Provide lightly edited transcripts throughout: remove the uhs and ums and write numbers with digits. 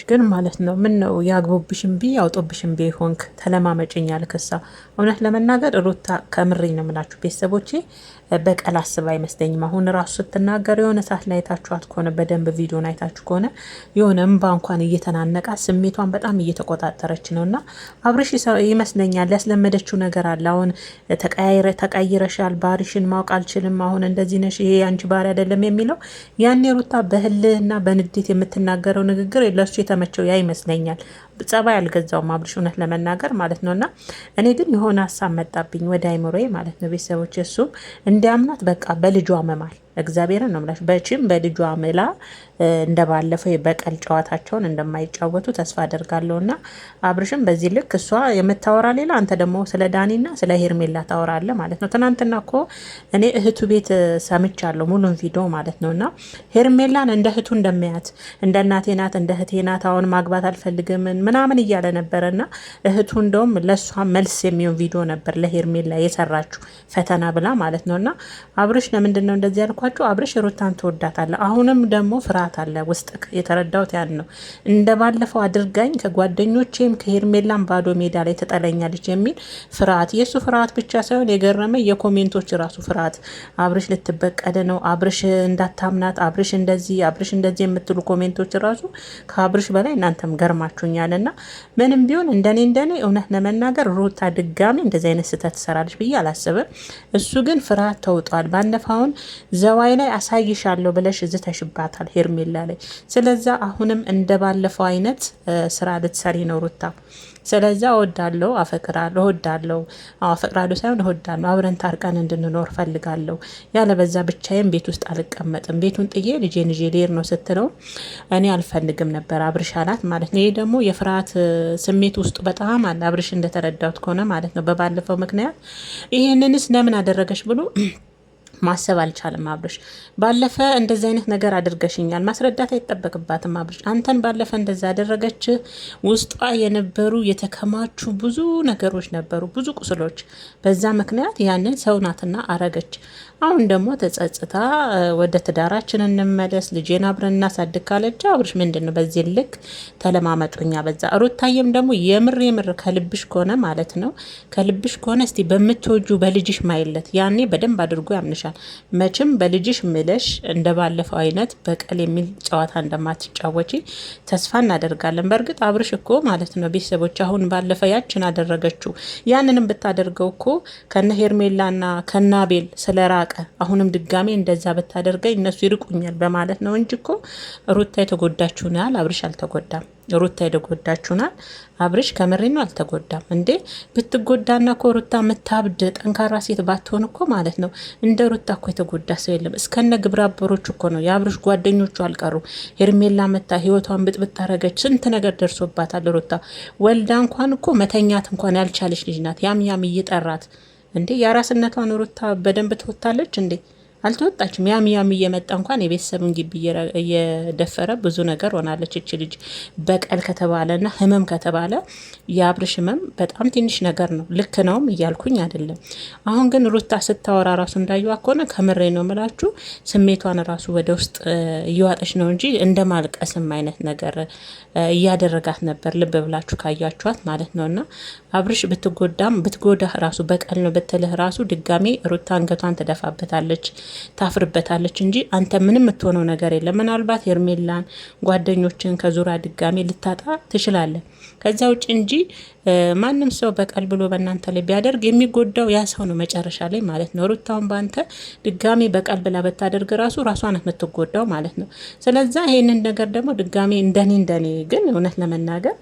ግን ማለት ነው ምን ነው ያግቡብሽም ቢ ያውጡብሽም ቢ ሆንክ ተለማመጭኛል ክሳ እውነት ለመናገር ሩታ ከምሬ ነው የምላችሁ ቤተሰቦቼ በቀል አስባ አይመስለኝም። አሁን ራሱ ስትናገር የሆነ ሰዓት ላይ አይታችኋት ከሆነ በደንብ ቪዲዮን አይታችሁ ከሆነ የሆነ እምባ እንኳን እየተናነቃ ስሜቷን በጣም እየተቆጣጠረች ነው። እና አብርሽ ይመስለኛል ያስለመደችው ነገር አለ። አሁን ተቀይረሻል፣ ባሪሽን ማወቅ አልችልም፣ አሁን እንደዚህ ነሽ፣ ይሄ አንቺ ባሪ አይደለም የሚለው ያኔ ሩታ በህልህና በንዴት የምትናገረው ንግግር ለሱ የተመቸው ያ ይመስለኛል። ጸባይ አልገዛውም አብርሽ እውነት ለመናገር ማለት ነው። እና እኔ ግን የሆነ ሀሳብ መጣብኝ ወደ አይምሮዬ ማለት ነው ቤተሰቦች፣ እሱም እንዲያምናት በቃ በልጇ መማል እግዚአብሔርን ነው ምላሽ በችም በልጇ ምላ እንደባለፈው የበቀል ጨዋታቸውን እንደማይጫወቱ ተስፋ አደርጋለሁ። እና አብርሽም በዚህ ልክ እሷ የምታወራ ሌላ፣ አንተ ደግሞ ስለ ዳኒና ስለ ሄርሜላ ታወራለ ማለት ነው። ትናንትና እኮ እኔ እህቱ ቤት ሰምቻለሁ ሙሉን ቪዲዮ ማለት ነው። እና ሄርሜላን እንደ እህቱ እንደሚያት እንደ እናቴ ናት እንደ እህቴ ናት አሁን ማግባት አልፈልግም ምናምን እያለ ነበረ። እና እህቱ እንደውም ለእሷ መልስ የሚሆን ቪዲዮ ነበር ለሄርሜላ የሰራችሁ ፈተና ብላ ማለት ነው። እና አብርሽ ለምንድን ነው እንደዚህ ያልኩ አብርሽ ሩታን ትወዳታለህ። አሁንም ደግሞ ፍርሃት አለ ውስጥ የተረዳሁት ያን ነው። እንደ ባለፈው አድርጋኝ ከጓደኞቼም ከሄርሜላም ባዶ ሜዳ ላይ ትጠለኛለች የሚል ፍርሃት፣ የእሱ ፍርሃት ብቻ ሳይሆን የገረመ የኮሜንቶች ራሱ ፍርሃት። አብርሽ ልትበቀደ ነው፣ አብርሽ እንዳታምናት፣ አብርሽ እንደዚህ የምትሉ ኮሜንቶች ራሱ ከአብርሽ በላይ እናንተም ገርማችሁኛል። እና ምንም ቢሆን እንደኔ እውነት ለመናገር ሩታ ድጋሚ እንደዚህ አይነት ስህተት ትሰራለች ብዬ አላስብም። እሱ ግን ፍርሃት ተውጧል። ባለፈውን ዘዋይ ላይ አሳይሻለሁ ብለሽ ዝተሽባታል ሄርሜላ ላይ። ስለዛ አሁንም እንደባለፈው አይነት ስራ ልትሰሪ ነው ሩታ። ስለዛ እወዳለሁ፣ አፈቅራለሁ፣ አፈቅራለሁ ሳይሆን እወዳለሁ፣ አብረን ታርቀን እንድንኖር ፈልጋለሁ፣ ያለበዛ ብቻዬን ቤት ውስጥ አልቀመጥም፣ ቤቱን ጥዬ ልጄን ይዤ ልሄድ ነው ስትለው እኔ አልፈልግም ነበር አብርሽ አላት ማለት ነው። ይሄ ደግሞ የፍርሃት ስሜት ውስጡ በጣም አለ አብርሽ እንደተረዳሁት ከሆነ ማለት ነው። በባለፈው ምክንያት ይሄንንስ ለምን አደረገሽ ብሎ ማሰብ አልቻለም አብርሽ። ባለፈ እንደዚህ አይነት ነገር አድርገሽኛል ማስረዳት አይጠበቅባትም አብርሽ። አንተን ባለፈ እንደዛ ያደረገች ውስጧ የነበሩ የተከማቹ ብዙ ነገሮች ነበሩ፣ ብዙ ቁስሎች። በዛ ምክንያት ያንን ሰውናትና አረገች። አሁን ደግሞ ተጸጽታ ወደ ትዳራችን እንመለስ ልጄን አብረን እናሳድግ ካለች አብርሽ ምንድን ነው በዚህ ልክ ተለማመጡኛ በዛ። ሩታየም ደግሞ የምር ከልብሽ ከሆነ ማለት ነው ከልብሽ ከሆነ እስቲ በምትወጁ በልጅሽ ማይለት ያኔ በደንብ አድርጎ ያምንሻል። መቼም በልጅሽ ምለሽ እንደባለፈው አይነት በቀል የሚል ጨዋታ እንደማትጫወቺ ተስፋ እናደርጋለን። በእርግጥ አብርሽ እኮ ማለት ነው ቤተሰቦች አሁን ባለፈ ያችን አደረገችው። ያንንም ብታደርገው እኮ ከነ ሄርሜላና ከናቤል ስለራቀ አሁንም ድጋሜ እንደዛ ብታደርገኝ እነሱ ይርቁኛል በማለት ነው እንጂ እኮ ሩታ የተጎዳችሁናል፣ አብርሽ አልተጎዳም። ሩታ የተጎዳችሁናል፣ አብርሽ ከምሬ ነው አልተጎዳም። እንዴ ብትጎዳና እኮ ሩታ የምታብድ ጠንካራ ሴት ባትሆን እኮ ማለት ነው እንደ ሩታ እኮ የተጎዳ ሰው የለም። እስከነ ግብረ አበሮች እኮ ነው የአብርሽ ጓደኞቹ አልቀሩ። ሄርሜላ መታ ህይወቷን ብጥብጥ ታረገች፣ ስንት ነገር ደርሶባታል። ሩታ ወልዳ እንኳን እኮ መተኛት እንኳን ያልቻለች ልጅ ናት። ያም እየጠራት እንዴ የአራስነቷን ሩታ በደንብ ትወጣለች እንዴ? አልተወጣችም። ያም እየመጣ እንኳን የቤተሰብን ግቢ እየደፈረ ብዙ ነገር ሆናለች እች ልጅ። በቀል ከተባለና ህመም ከተባለ የአብርሽ ህመም በጣም ትንሽ ነገር ነው። ልክ ነውም እያልኩኝ አይደለም። አሁን ግን ሩታ ስታወራ ራሱ እንዳየዋ ከሆነ ከምሬ ነው ምላችሁ ስሜቷን ራሱ ወደ ውስጥ እየዋጠች ነው እንጂ እንደ ማልቀስም አይነት ነገር እያደረጋት ነበር። ልብ ብላችሁ ካያችኋት ማለት ነው። እና አብርሽ ብትጎዳ ራሱ በቀል ነው ብትልህ ራሱ ድጋሜ ሩታ አንገቷን ትደፋበታለች፣ ታፍርበታለች እንጂ አንተ ምንም የምትሆነው ነገር የለም። ምናልባት ሄርሜላን ጓደኞችን ከዙሪያ ድጋሜ ልታጣ ትችላለን። ከዚያ ውጭ እንጂ ማንም ሰው በቀል ብሎ በእናንተ ላይ ቢያደርግ የሚጎዳው ያ ሰው ነው መጨረሻ ላይ ማለት ነው። ሩታውን በአንተ ድጋሜ በቀል ብላ በታደርግ ራሷ ናት የምትጎዳው ማለት ነው። ስለዛ ይሄንን ነገር ደግሞ ድጋሜ እንደኔ ግን እውነት ለመናገር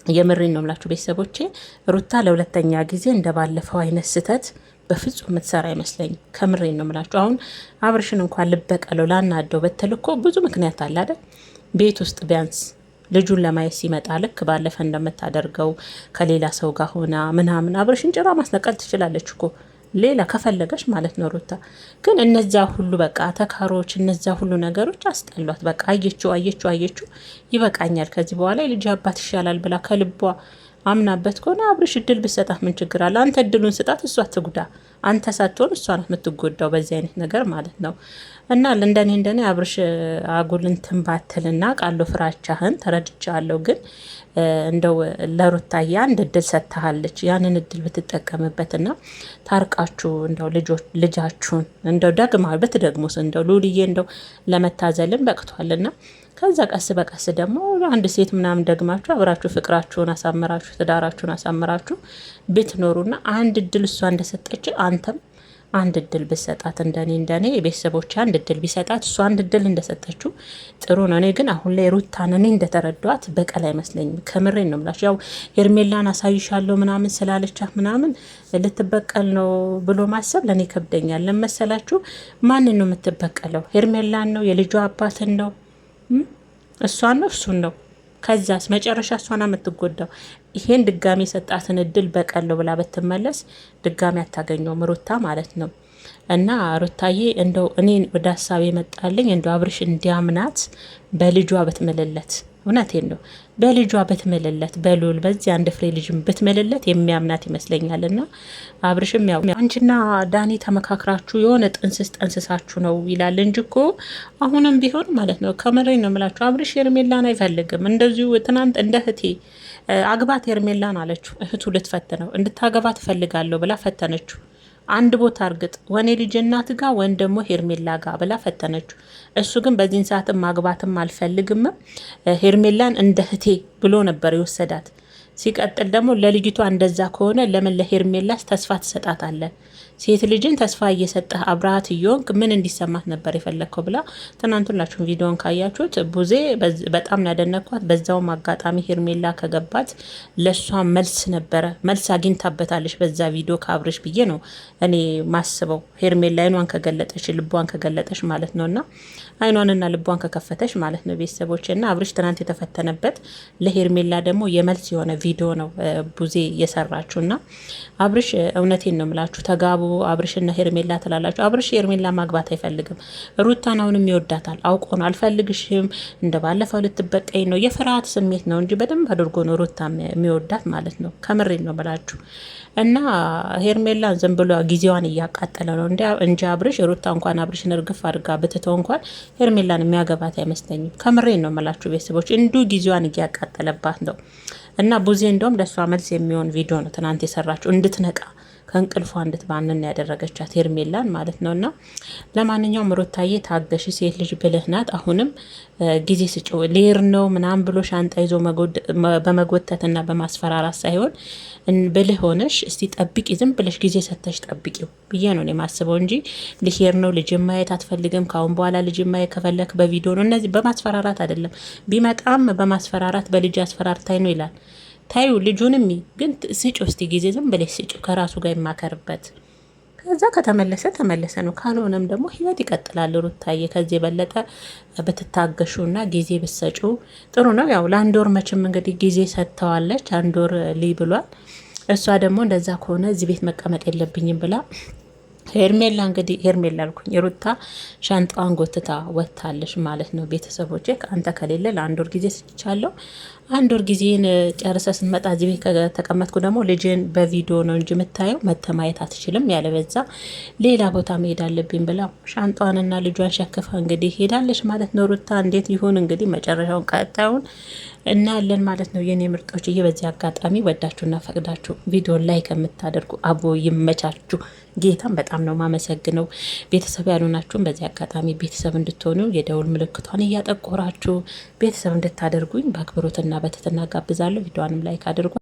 የምሬን ነው የምላችሁ ቤተሰቦቼ ሩታ ለሁለተኛ ጊዜ እንደባለፈው አይነት ስህተት በፍጹም የምትሰራ አይመስለኝም። ከምሬን ነው የምላችሁ። አሁን አብርሽን እንኳን ልበቀለው ላናደው በትል እኮ ብዙ ምክንያት አለ አይደል? ቤት ውስጥ ቢያንስ ልጁን ለማየት ሲመጣ ልክ ባለፈ እንደምታደርገው ከሌላ ሰው ጋር ሆና ምናምን አብርሽን ጭራ ማስነቀል ትችላለች እኮ ሌላ ከፈለገች ማለት ነው ሩታ። ግን እነዛ ሁሉ በቃ ተካሮች እነዛ ሁሉ ነገሮች አስጠሏት። በቃ አየችው ይበቃኛል፣ ከዚህ በኋላ የልጅ አባት ይሻላል ብላ ከልቧ አምናበት ከሆነ አብርሽ እድል ብሰጣት ምን ችግር አለ? አንተ እድሉን ስጣት፣ እሷ ትጉዳ። አንተ ሳትሆን እሷ ናት የምትጎዳው በዚህ አይነት ነገር ማለት ነው። እና እንደኔ አብርሽ አጉልን ትንባትልና ቃሉ ፍራቻህን ተረድቻለሁ። ግን እንደው ለሩታዬ አንድ እድል ሰጥታለች። ያንን እድል ብትጠቀምበትና ታርቃችሁ እንደው ልጃችሁን እንደው ደግማ ብትደግሙስ እንደው ሉልዬ እንደው ለመታዘልን በቅቷልና ከዛ ቀስ በቀስ ደግሞ አንድ ሴት ምናምን ደግማችሁ አብራችሁ ፍቅራችሁን አሳምራችሁ ትዳራችሁን አሳምራችሁ ብትኖሩና አንድ እድል እሷ እንደሰጠች አንተም አንድ እድል ብሰጣት እንደኔ የቤተሰቦች አንድ እድል ቢሰጣት እሷ አንድ እድል እንደሰጠችው ጥሩ ነው። እኔ ግን አሁን ላይ ሩታን እኔ እንደተረዷት በቀል አይመስለኝም። ከምሬን ነው የምላችሁ። ያው ሄርሜላን አሳይሻለሁ ምናምን ስላለቻት ምናምን ልትበቀል ነው ብሎ ማሰብ ለእኔ ከብደኛል። ለመሰላችሁ ማንን ነው የምትበቀለው? ሄርሜላን ነው? የልጇ አባትን ነው? እሷን ነው? እሱን ነው? ከዛስ መጨረሻ እሷና የምትጎዳው። ይሄን ድጋሚ የሰጣትን እድል በቀለው ብላ ብትመለስ ድጋሚ አታገኘውም ሩታ ማለት ነው። እና ሩታዬ እንደው እኔን ወደ ሀሳብ የመጣልኝ እንደው አብርሽ እንዲያምናት በልጇ ብትምልለት፣ እውነቴን ነው በልጇ ብትምልለት፣ በሉል በዚህ አንድ ፍሬ ልጅም ብትምልለት የሚያምናት ይመስለኛል። እና አብርሽም ያው አንቺና ዳኒ ተመካክራችሁ የሆነ ጥንስስ ጠንስሳችሁ ነው ይላል እንጂ እኮ አሁንም ቢሆን ማለት ነው ከምሬን ነው የምላችሁ አብርሽ ሄርሜላን አይፈልግም። እንደዚሁ ትናንት እንደ እህቴ አግባት ሄርሜላን አለችው። እህቱ ልትፈትነው እንድታገባ ትፈልጋለሁ ብላ ፈተነችው። አንድ ቦታ እርግጥ ወኔ ልጅ እናት ጋር ወይም ደግሞ ሄርሜላ ጋር ብላ ፈተነችው። እሱ ግን በዚህን ሰዓትም ማግባትም አልፈልግም ሄርሜላን እንደ እህቴ ብሎ ነበር የወሰዳት። ሲቀጥል ደግሞ ለልጅቷ እንደዛ ከሆነ ለምን ለሄርሜላስ ተስፋ ትሰጣታለህ? ሴት ልጅን ተስፋ እየሰጠህ አብረሃት እየሆንክ ምን እንዲሰማት ነበር የፈለግከው ብላ ትናንቱላችሁን ቪዲዮን ካያችሁት ቡዜ በጣም ያደነኳት። በዛውም አጋጣሚ ሄርሜላ ከገባት ለእሷ መልስ ነበረ፣ መልስ አግኝታበታለች በዛ ቪዲዮ ከአብርሽ ብዬ ነው እኔ ማስበው። ሄርሜላ አይኗን ከገለጠች ልቧን ከገለጠች ማለት ነው እና አይኗንና ልቧን ከከፈተች ማለት ነው ቤተሰቦች። እና አብርሽ ትናንት የተፈተነበት ለሄርሜላ ደግሞ የመልስ የሆነ ቪዲዮ ነው ቡዜ የሰራችሁ። እና አብርሽ እውነቴን ነው ምላችሁ ተጋቡ አብርሽና ሄርሜላ ትላላችሁ። አብርሽ ሄርሜላ ማግባት አይፈልግም። ሩታን አሁንም ይወዳታል። አውቆ ነው አልፈልግሽም እንደ ባለፈው ልትበቀኝ ነው የፍርሃት ስሜት ነው እንጂ በደንብ አድርጎ ነው ሩታ የሚወዳት ማለት ነው። ከምሬን ነው ብላችሁ እና ሄርሜላን ዝም ብሎ ጊዜዋን እያቃጠለ ነው እንጂ አብርሽ ሩታ እንኳን አብርሽን እርግፍ አድርጋ ብትተው እንኳን ሄርሜላን የሚያገባት አይመስለኝም። ከምሬን ነው መላችሁ ቤተሰቦች እንዱ ጊዜዋን እያቃጠለባት ነው። እና ቡዜ እንደውም ለእሷ መልስ የሚሆን ቪዲዮ ነው ትናንት የሰራችው እንድትነቃ ከእንቅልፏ እንድትባንን ያደረገቻት ሄርሜላን ማለት ነው። እና ለማንኛውም ሩታዬ ታገሽ፣ ሴት ልጅ ብልህ ናት። አሁንም ጊዜ ስጭው። ሌር ነው ምናምን ብሎ ሻንጣ ይዞ በመጎተትና በማስፈራራት ሳይሆን ብልህ ሆነሽ እስቲ ጠብቂ፣ ዝም ብለሽ ጊዜ ሰተሽ ጠብቂው ብዬ ነው የማስበው እንጂ ልሄር ነው ልጅ ማየት አትፈልግም። ካሁን በኋላ ልጅ ማየት ከፈለክ በቪዲዮ ነው። እነዚህ በማስፈራራት አይደለም፣ ቢመጣም በማስፈራራት በልጅ አስፈራርታይ ነው ይላል። ታዩ ልጁንም ግን ስጭ ውስጥ ጊዜ ዝም ብለሽ ስጭ፣ ከራሱ ጋር የማከርበት ከዛ ከተመለሰ ነው። ካልሆነም ደግሞ ህይወት ይቀጥላል። ሩታዬ ከዚህ የበለጠ ብትታገሹና ጊዜ ብትሰጩ ጥሩ ነው። ያው ለአንድ ወር መቼም እንግዲህ ጊዜ ሰጥተዋለች። አንድ ወር ብሏል። እሷ ደግሞ እንደዛ ከሆነ እዚህ ቤት መቀመጥ የለብኝም ብላ ሄርሜላ እንግዲህ ሄርሜላ አልኩኝ ሩታ ሻንጣዋን ጎትታ ወጥታለች ማለት ነው። ቤተሰቦቼ ከአንተ ከሌለ ለአንድ ወር ጊዜ ስቻለሁ። አንድ ወር ጊዜን ጨርሰ ስንመጣ እዚህ ቤት ከተቀመጥኩ ደግሞ ልጅን በቪዲዮ ነው እንጂ የምታየው መተማየት አትችልም፣ ያለበዛ ሌላ ቦታ መሄድ አለብኝ ብላ ሻንጣዋንና ልጇን ሸክፋ እንግዲህ ሄዳለች ማለት ነው። ሩታ እንዴት ይሁን እንግዲህ መጨረሻውን ቀጣዩን እናያለን ማለት ነው። የኔ ምርጦች በዚህ አጋጣሚ ወዳችሁና ፈቅዳችሁ ቪዲዮ ላይ ከምታደርጉ አቦ ይመቻችሁ። ጌታም በጣም ነው ማመሰግነው። ቤተሰብ ያልሆናችሁም በዚህ አጋጣሚ ቤተሰብ እንድትሆኑ የደውል ምልክቷን እያጠቆራችሁ ቤተሰብ እንድታደርጉኝ በአክብሮትና በትህትና ጋብዛለሁ። ቪዲዮንም ላይክ አድርጉ።